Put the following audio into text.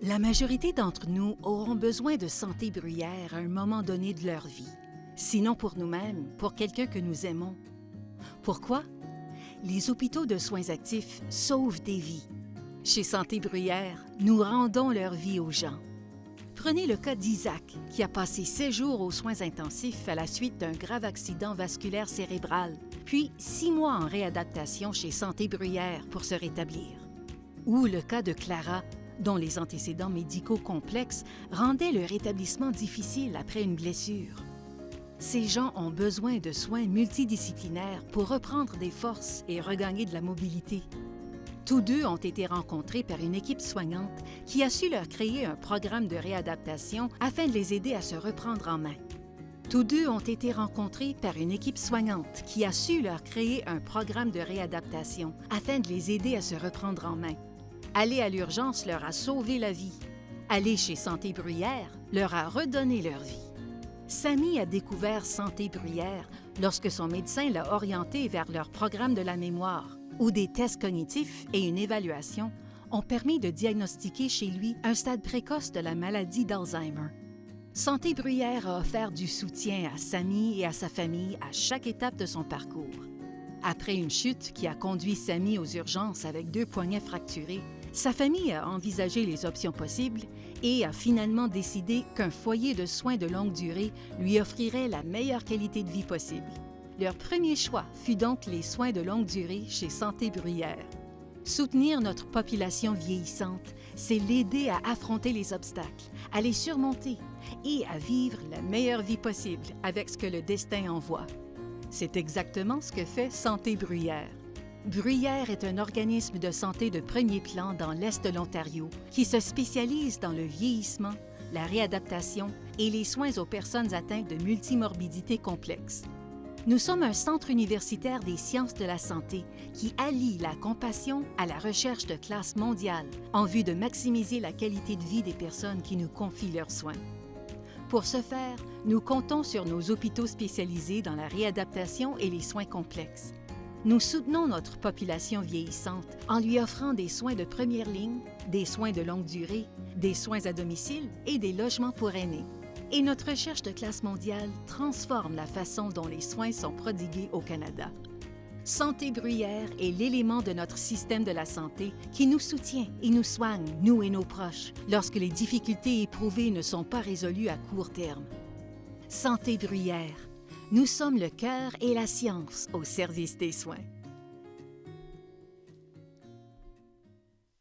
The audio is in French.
La majorité d'entre nous auront besoin de santé bruyère à un moment donné de leur vie. Sinon pour nous-mêmes, pour quelqu'un que nous aimons. Pourquoi? Les hôpitaux de soins actifs sauvent des vies. Chez Santé Bruyère, nous rendons leur vie aux gens. Prenez le cas d'Isaac, qui a passé 7 jours aux soins intensifs à la suite d'un grave accident vasculaire cérébral, puis 6 mois en réadaptation chez Santé Bruyère pour se rétablir. Ou le cas de Clara, dont les antécédents médicaux complexes rendaient le rétablissement difficile après une blessure. Ces gens ont besoin de soins multidisciplinaires pour reprendre des forces et regagner de la mobilité. Tous deux ont été rencontrés par une équipe soignante qui a su leur créer un programme de réadaptation afin de les aider à se reprendre en main. Tous deux ont été rencontrés par une équipe soignante qui a su leur créer un programme de réadaptation afin de les aider à se reprendre en main. Aller à l'urgence leur a sauvé la vie. Aller chez Santé Bruyère leur a redonné leur vie. Samy a découvert Santé Bruyère lorsque son médecin l'a orienté vers leur programme de la mémoire, où des tests cognitifs et une évaluation ont permis de diagnostiquer chez lui un stade précoce de la maladie d'Alzheimer. Santé Bruyère a offert du soutien à Samy et à sa famille à chaque étape de son parcours. Après une chute qui a conduit Samy aux urgences avec 2 poignets fracturés, sa famille a envisagé les options possibles et a finalement décidé qu'un foyer de soins de longue durée lui offrirait la meilleure qualité de vie possible. Leur premier choix fut donc les soins de longue durée chez Santé Bruyère. Soutenir notre population vieillissante, c'est l'aider à affronter les obstacles, à les surmonter et à vivre la meilleure vie possible avec ce que le destin envoie. C'est exactement ce que fait Santé Bruyère. Bruyère est un organisme de santé de premier plan dans l'Est de l'Ontario qui se spécialise dans le vieillissement, la réadaptation et les soins aux personnes atteintes de multimorbidité complexe. Nous sommes un centre universitaire des sciences de la santé qui allie la compassion à la recherche de classe mondiale en vue de maximiser la qualité de vie des personnes qui nous confient leurs soins. Pour ce faire, nous comptons sur nos hôpitaux spécialisés dans la réadaptation et les soins complexes. Nous soutenons notre population vieillissante en lui offrant des soins de première ligne, des soins de longue durée, des soins à domicile et des logements pour aînés. Et notre recherche de classe mondiale transforme la façon dont les soins sont prodigués au Canada. Santé Bruyère est l'élément de notre système de la santé qui nous soutient et nous soigne, nous et nos proches, lorsque les difficultés éprouvées ne sont pas résolues à court terme. Santé Bruyère. Nous sommes le cœur et la science au service des soins.